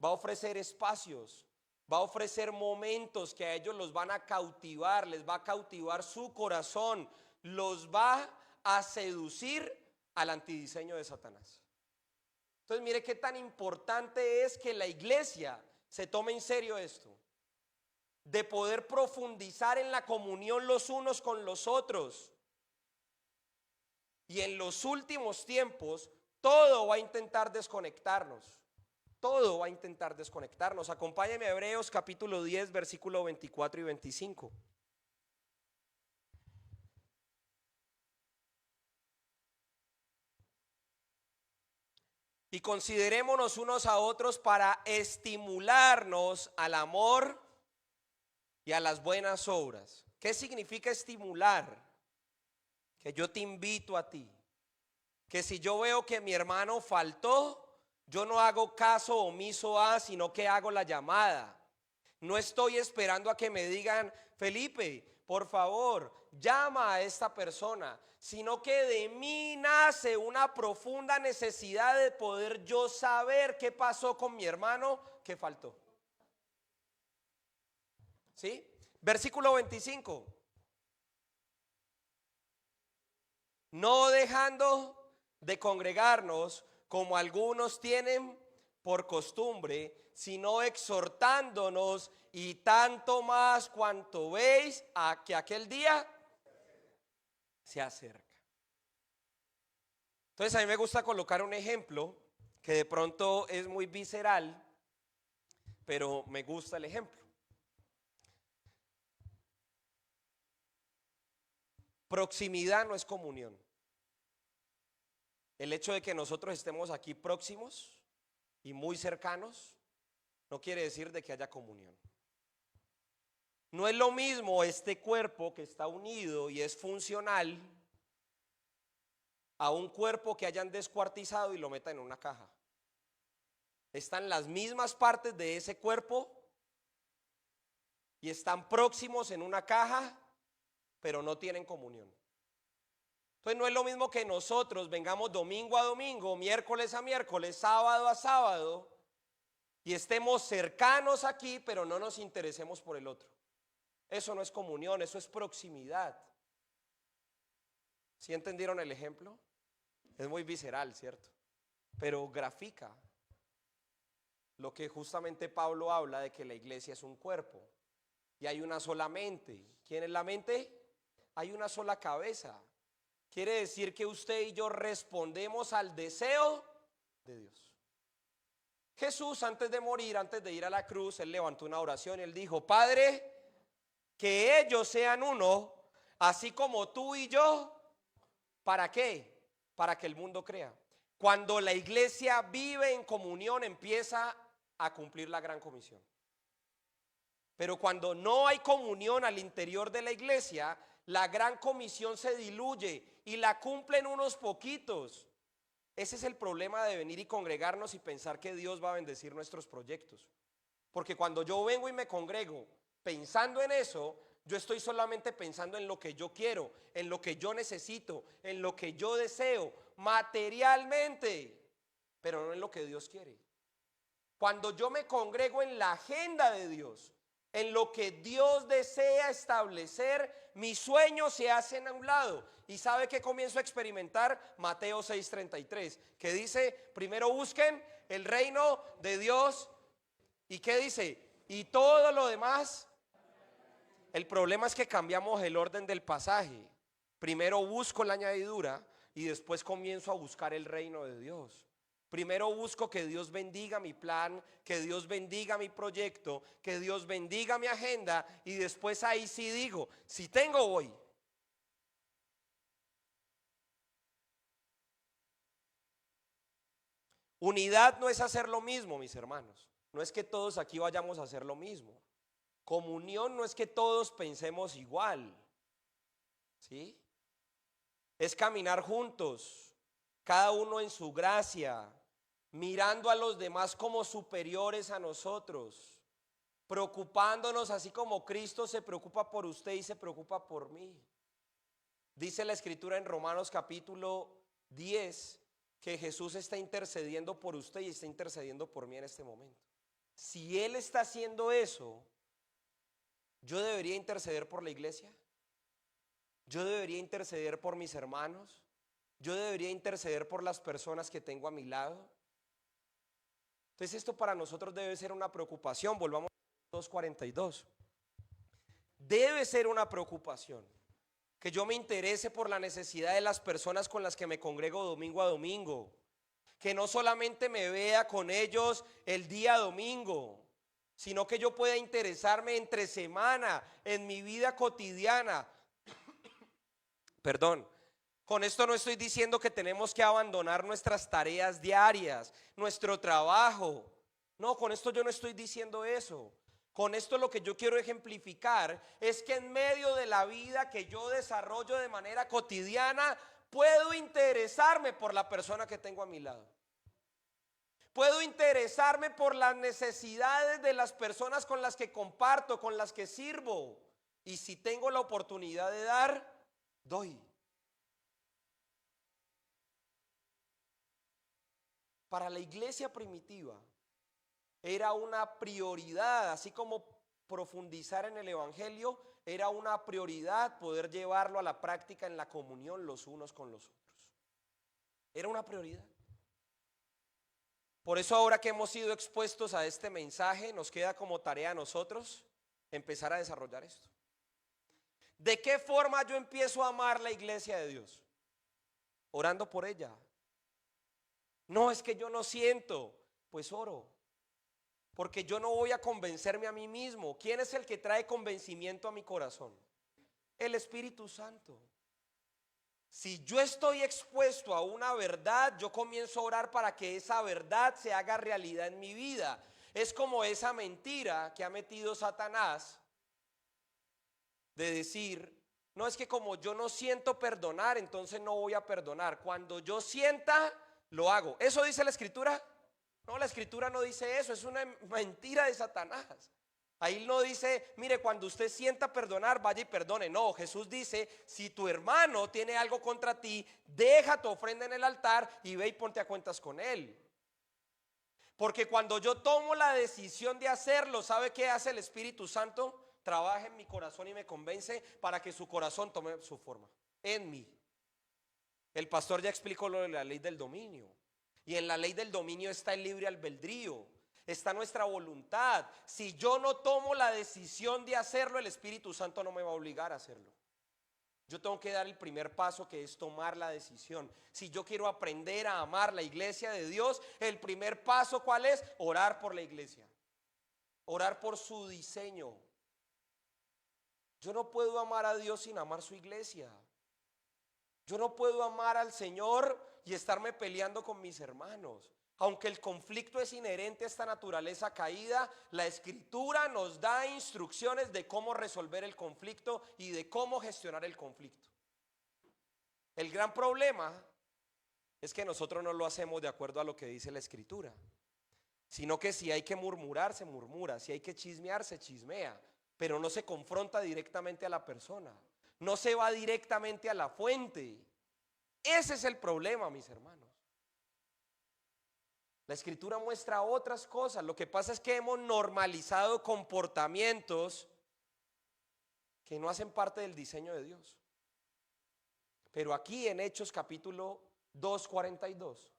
Va a ofrecer espacios, va a ofrecer momentos que a ellos los van a cautivar, les va a cautivar su corazón, los va a seducir al antidiseño de Satanás. Entonces mire qué tan importante es que la iglesia se tome en serio esto, de poder profundizar en la comunión los unos con los otros. Y en los últimos tiempos todo va a intentar desconectarnos. Todo va a intentar desconectarnos. Acompáñeme a Hebreos capítulo 10, versículo 24 y 25. Y considerémonos unos a otros para estimularnos al amor y a las buenas obras. ¿Qué significa estimular? Que yo te invito a ti. Que si yo veo que mi hermano faltó, yo no hago caso omiso a, sino que hago la llamada. No estoy esperando a que me digan, Felipe, por favor, llama a esta persona, sino que de mí nace una profunda necesidad de poder yo saber qué pasó con mi hermano que faltó. ¿Sí? Versículo 25. No dejando de congregarnos como algunos tienen por costumbre, sino exhortándonos, y tanto más cuanto veis a que aquel día se acerca. Entonces a mí me gusta colocar un ejemplo que de pronto es muy visceral, pero me gusta el ejemplo. Proximidad no es comunión. El hecho de que nosotros estemos aquí próximos y muy cercanos no quiere decir de que haya comunión. No es lo mismo este cuerpo que está unido y es funcional a un cuerpo que hayan descuartizado y lo metan en una caja. Están las mismas partes de ese cuerpo y están próximos en una caja, pero no tienen comunión. Entonces no es lo mismo que nosotros vengamos domingo a domingo, miércoles a miércoles, sábado a sábado, y estemos cercanos aquí, pero no nos interesemos por el otro. Eso no es comunión, eso es proximidad. ¿Sí entendieron el ejemplo? Es muy visceral, ¿cierto? Pero grafica lo que justamente Pablo habla de que la iglesia es un cuerpo y hay una sola mente. ¿Quién es la mente? Hay una sola cabeza. Quiere decir que usted y yo respondemos al deseo de Dios. Jesús, antes de morir, antes de ir a la cruz, él levantó una oración y él dijo: Padre, que ellos sean uno, así como tú y yo. ¿Para qué? Para que el mundo crea. Cuando la iglesia vive en comunión, empieza a cumplir la gran comisión. Pero cuando no hay comunión al interior de la iglesia, la gran comisión se diluye y la cumplen unos poquitos. Ese es el problema de venir y congregarnos y pensar que Dios va a bendecir nuestros proyectos. Porque cuando yo vengo y me congrego pensando en eso, yo estoy solamente pensando en lo que yo quiero, en lo que yo necesito, en lo que yo deseo, materialmente, pero no en lo que Dios quiere. Cuando yo me congrego en la agenda de Dios, en lo que Dios desea establecer, mis sueños se hacen a un lado. ¿Y sabe qué comienzo a experimentar? Mateo 6:33, que dice: primero busquen el reino de Dios. ¿Y qué dice? Y todo lo demás. El problema es que cambiamos el orden del pasaje. Primero busco la añadidura y después comienzo a buscar el reino de Dios. Primero busco que Dios bendiga mi plan, que Dios bendiga mi proyecto, que Dios bendiga mi agenda, y después ahí sí digo: si tengo, voy. Unidad no es hacer lo mismo, mis hermanos. No es que todos aquí vayamos a hacer lo mismo. Comunión no es que todos pensemos igual, ¿sí? Es caminar juntos, cada uno en su gracia, mirando a los demás como superiores a nosotros, preocupándonos así como Cristo se preocupa por usted y se preocupa por mí. Dice la escritura en Romanos capítulo 10 que Jesús está intercediendo por usted y está intercediendo por mí en este momento. Si Él está haciendo eso, yo debería interceder por la iglesia. Yo debería interceder por mis hermanos. Yo debería interceder por las personas que tengo a mi lado. Entonces esto para nosotros debe ser una preocupación. Volvamos a 2:42. Debe ser una preocupación que yo me interese por la necesidad de las personas con las que me congrego domingo a domingo. Que no solamente me vea con ellos el día domingo, sino que yo pueda interesarme entre semana, en mi vida cotidiana. Perdón, con esto no estoy diciendo que tenemos que abandonar nuestras tareas diarias, nuestro trabajo. No, con esto yo no estoy diciendo eso. Con esto lo que yo quiero ejemplificar es que en medio de la vida que yo desarrollo de manera cotidiana, puedo interesarme por la persona que tengo a mi lado. Puedo interesarme por las necesidades de las personas con las que comparto, con las que sirvo. Y si tengo la oportunidad de dar, doy. Para la iglesia primitiva era una prioridad, así como profundizar en el evangelio, era una prioridad poder llevarlo a la práctica en la comunión los unos con los otros. Era una prioridad. Por eso ahora que hemos sido expuestos a este mensaje, nos queda como tarea a nosotros empezar a desarrollar esto. ¿De qué forma yo empiezo a amar la iglesia de Dios? Orando por ella. No, es que yo no siento, pues oro. Porque yo no voy a convencerme a mí mismo. ¿Quién es el que trae convencimiento a mi corazón? El Espíritu Santo. Si yo estoy expuesto a una verdad, yo comienzo a orar para que esa verdad se haga realidad en mi vida. Es como esa mentira que ha metido Satanás de decir, no, es que como yo no siento perdonar, entonces no voy a perdonar. Cuando yo sienta, lo hago. ¿Eso dice la Escritura? No, la Escritura no dice eso, es una mentira de Satanás. Ahí no dice, mire, cuando usted sienta perdonar, vaya y perdone. No, Jesús dice, si tu hermano tiene algo contra ti, deja tu ofrenda en el altar y ve y ponte a cuentas con él. Porque cuando yo tomo la decisión de hacerlo, ¿sabe qué hace el Espíritu Santo? Trabaja en mi corazón y me convence para que su corazón tome su forma en mí. El pastor ya explicó lo de la ley del dominio. Y en la ley del dominio está el libre albedrío, está nuestra voluntad. Si yo no tomo la decisión de hacerlo, el Espíritu Santo no me va a obligar a hacerlo. Yo tengo que dar el primer paso, que es tomar la decisión. Si yo quiero aprender a amar la iglesia de Dios, el primer paso, ¿cuál es? Orar por la iglesia. Orar por su diseño. Yo no puedo amar a Dios sin amar su iglesia. Yo no puedo amar al Señor y estarme peleando con mis hermanos. Aunque el conflicto es inherente a esta naturaleza caída, la Escritura nos da instrucciones de cómo resolver el conflicto y de cómo gestionar el conflicto. El gran problema es que nosotros no lo hacemos de acuerdo a lo que dice la Escritura, sino que si hay que murmurar, se murmura, si hay que chismear, se chismea, pero no se confronta directamente a la persona, no se va directamente a la fuente. Ese es el problema, mis hermanos. La Escritura muestra otras cosas. Lo que pasa es que hemos normalizado comportamientos que no hacen parte del diseño de Dios. Pero aquí en Hechos capítulo 2:42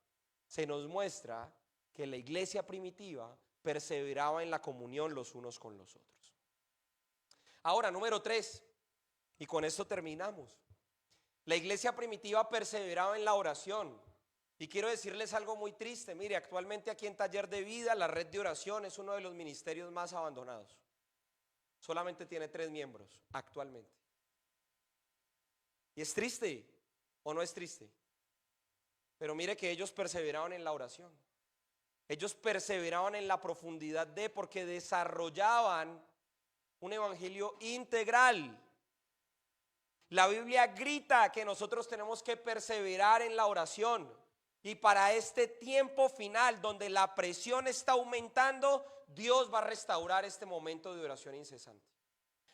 se nos muestra que la iglesia primitiva perseveraba en la comunión los unos con los otros. Ahora, número 3, y con esto terminamos. La iglesia primitiva perseveraba en la oración. Y quiero decirles algo muy triste. Mire, actualmente aquí en Taller de Vida, la red de oración es uno de los ministerios más abandonados. Solamente tiene 3 miembros actualmente. Y es triste, ¿o no es triste? Pero mire que ellos perseveraban en la oración. Ellos perseveraban en la profundidad porque desarrollaban un evangelio integral. La Biblia grita que nosotros tenemos que perseverar en la oración. Y para este tiempo final, donde la presión está aumentando, Dios va a restaurar este momento de oración incesante.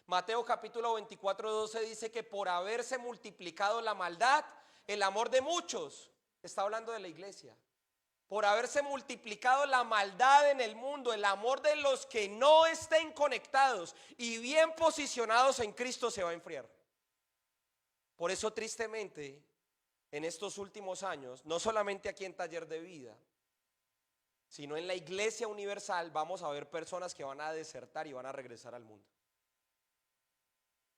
Mateo capítulo 24:12 dice que por haberse multiplicado la maldad, el amor de muchos, está hablando de la iglesia, por haberse multiplicado la maldad en el mundo, el amor de los que no estén conectados y bien posicionados en Cristo se va a enfriar. Por eso, tristemente, en estos últimos años, no solamente aquí en Taller de Vida, sino en la iglesia universal, vamos a ver personas que van a desertar y van a regresar al mundo.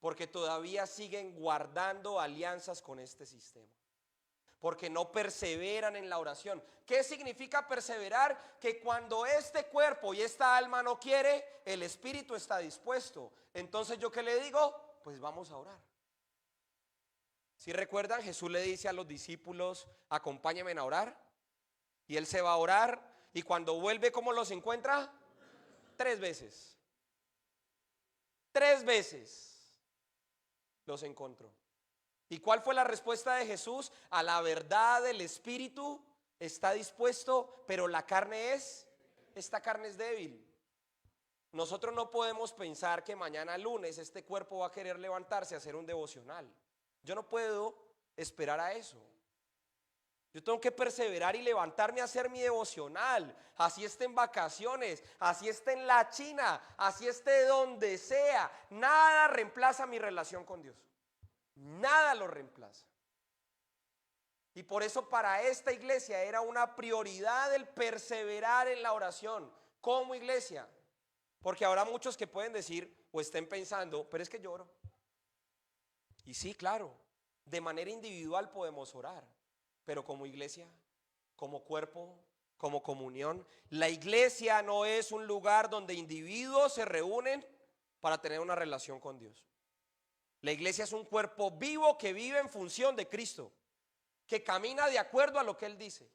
Porque todavía siguen guardando alianzas con este sistema. Porque no perseveran en la oración. ¿Qué significa perseverar? Que cuando este cuerpo y esta alma no quiere, el espíritu está dispuesto. Entonces, ¿yo qué le digo? Pues vamos a orar. Si recuerdan, Jesús le dice a los discípulos, acompáñenme a orar. Y él se va a orar. Y cuando vuelve, ¿cómo los encuentra? 3 veces. 3 veces los encontró. ¿Y cuál fue la respuesta de Jesús? A la verdad del Espíritu está dispuesto, pero la carne esta carne es débil. Nosotros no podemos pensar que mañana lunes este cuerpo va a querer levantarse a hacer un devocional. Yo no puedo esperar a eso. Yo tengo que perseverar y levantarme a hacer mi devocional. Así esté en vacaciones, así esté en la China, así esté donde sea. Nada reemplaza mi relación con Dios. Nada lo reemplaza. Y Y por eso para esta iglesia era una prioridad el perseverar en la oración como iglesia. Porque habrá muchos que pueden decir o estén pensando, pero es que lloro. Y sí, claro, de manera individual podemos orar, pero como iglesia, como cuerpo, como comunión. La iglesia no es un lugar donde individuos se reúnen para tener una relación con Dios. La iglesia es un cuerpo vivo que vive en función de Cristo, que camina de acuerdo a lo que Él dice.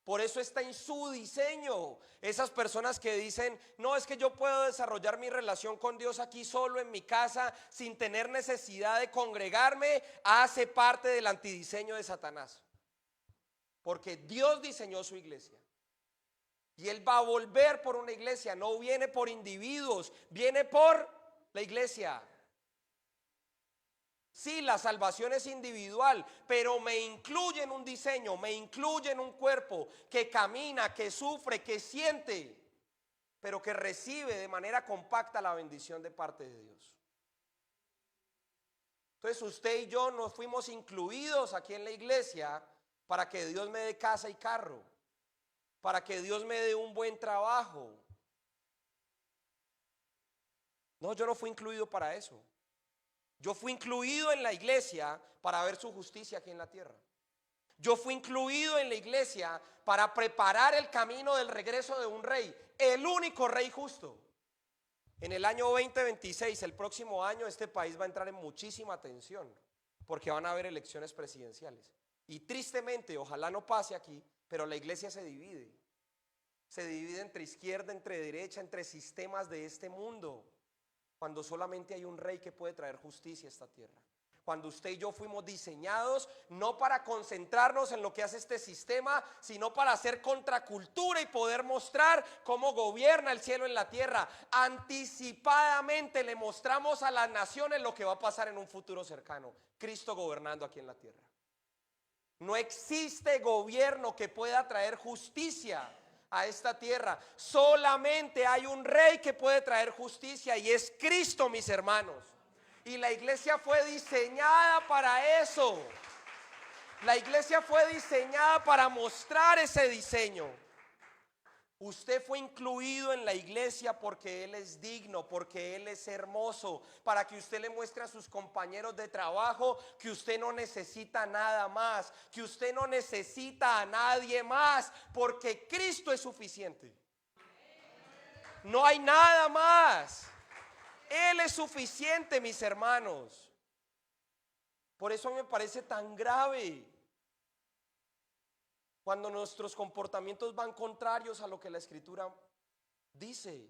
Por eso está en su diseño. Esas personas que dicen, no, es que yo puedo desarrollar mi relación con Dios aquí solo en mi casa sin tener necesidad de congregarme, hace parte del antidiseño de Satanás. Porque Dios diseñó su iglesia. Y Él va a volver por una iglesia, no viene por individuos, viene por la iglesia. Sí, la salvación es individual, pero me incluye en un diseño, me incluye en un cuerpo que camina, que sufre, que siente, pero que recibe de manera compacta la bendición de parte de Dios. Entonces usted y yo nos fuimos incluidos aquí en la iglesia para que Dios me dé casa y carro, para que Dios me dé un buen trabajo. No, yo no fui incluido para eso. Yo fui incluido en la iglesia para ver su justicia aquí en la tierra. Yo fui incluido en la iglesia para preparar el camino del regreso de un rey, el único rey justo. En el año 2026, el próximo año, este país va a entrar en muchísima tensión porque van a haber elecciones presidenciales. Y tristemente, ojalá no pase aquí, pero la iglesia se divide. Se divide entre izquierda, entre derecha, entre sistemas de este mundo. Cuando solamente hay un rey que puede traer justicia a esta tierra. Cuando usted y yo fuimos diseñados no para concentrarnos en lo que hace este sistema, sino para hacer contracultura y poder mostrar cómo gobierna el cielo en la tierra. Anticipadamente le mostramos a las naciones lo que va a pasar en un futuro cercano. Cristo gobernando aquí en la tierra. No existe gobierno que pueda traer justicia a esta tierra. Solamente hay un rey que puede traer justicia y es Cristo, mis hermanos. Y la iglesia fue diseñada para eso. La iglesia fue diseñada para mostrar ese diseño. Usted fue incluido en la iglesia porque Él es digno, porque Él es hermoso, para que usted le muestre a sus compañeros de trabajo que usted no necesita nada más, que usted no necesita a nadie más, porque Cristo es suficiente. No hay nada más. Él es suficiente, mis hermanos. Por eso me parece tan grave cuando nuestros comportamientos van contrarios a lo que la Escritura dice.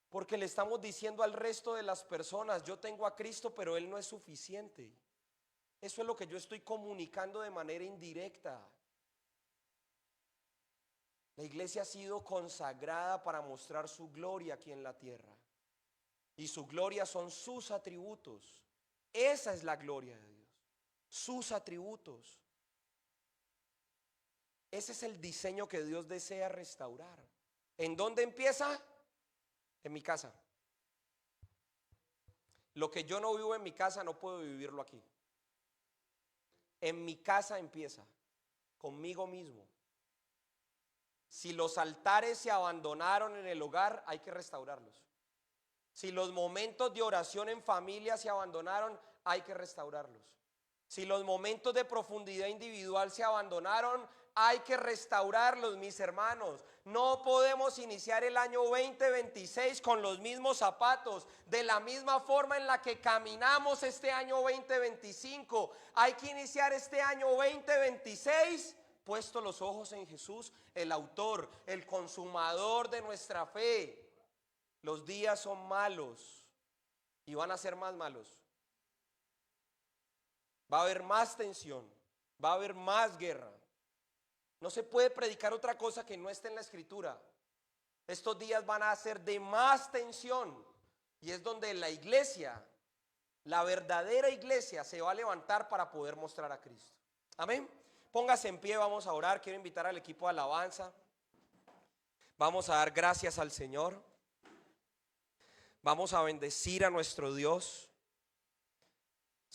Porque le estamos diciendo al resto de las personas, yo tengo a Cristo, pero Él no es suficiente. Eso es lo que yo estoy comunicando de manera indirecta. La iglesia ha sido consagrada para mostrar su gloria aquí en la tierra. Y su gloria son sus atributos. Esa es la gloria de Dios. Sus atributos. Ese es el diseño que Dios desea restaurar. ¿En dónde empieza? En mi casa. Lo que yo no vivo en mi casa no puedo vivirlo aquí. En mi casa empieza, conmigo mismo. Si los altares se abandonaron en el hogar, hay que restaurarlos. Si los momentos de oración en familia se abandonaron, hay que restaurarlos. Si los momentos de profundidad individual se abandonaron, hay que restaurarlos, mis hermanos. No podemos iniciar el año 2026 con los mismos zapatos, de la misma forma en la que caminamos este año 2025. Hay que iniciar este año 2026 puesto los ojos en Jesús, el autor, el consumador de nuestra fe. Los días son malos y van a ser más malos. Va a haber más tensión, va a haber más guerra. No se puede predicar otra cosa que no esté en la Escritura. Estos días van a ser de más tensión y es donde la iglesia, la verdadera iglesia, se va a levantar para poder mostrar a Cristo. Amén. Póngase en pie, vamos a orar. Quiero invitar al equipo de alabanza. Vamos a dar gracias al Señor. Vamos a bendecir a nuestro Dios.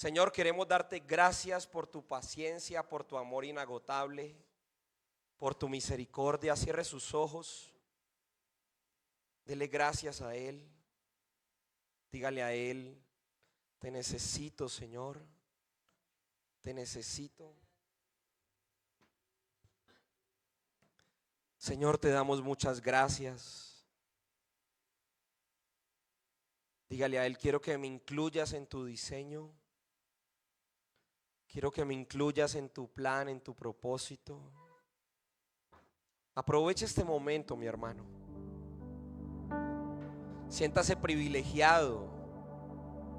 Señor, queremos darte gracias por tu paciencia, por tu amor inagotable, por tu misericordia. Cierre sus ojos. Dele gracias a Él. Dígale a Él: te necesito, Señor. Te necesito. Señor, te damos muchas gracias. Dígale a Él: quiero que me incluyas en tu diseño. Quiero que me incluyas en tu plan, en tu propósito. Aproveche este momento, mi hermano. Siéntase privilegiado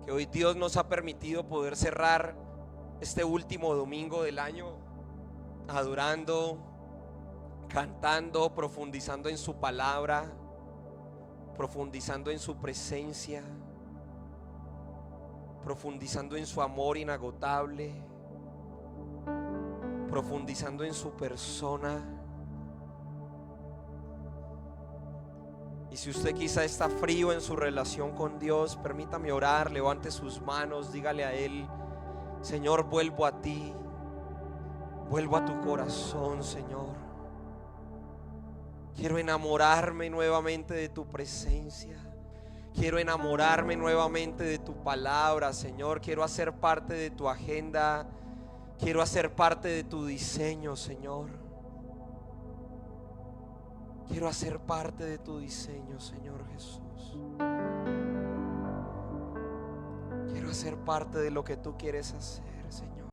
que hoy Dios nos ha permitido poder cerrar este último domingo del año adorando, cantando, profundizando en su palabra, profundizando en su presencia, profundizando en su amor inagotable, profundizando en su persona. Y si usted quizá está frío en su relación con Dios, permítame orar. Levante sus manos, dígale a Él: Señor, vuelvo a ti, vuelvo a tu corazón, Señor. Quiero enamorarme nuevamente de tu presencia. Quiero enamorarme nuevamente de tu palabra, Señor. Quiero hacer parte de tu agenda. Quiero hacer parte de tu diseño, Señor. Quiero hacer parte de tu diseño, Señor Jesús. Quiero hacer parte de lo que tú quieres hacer, Señor.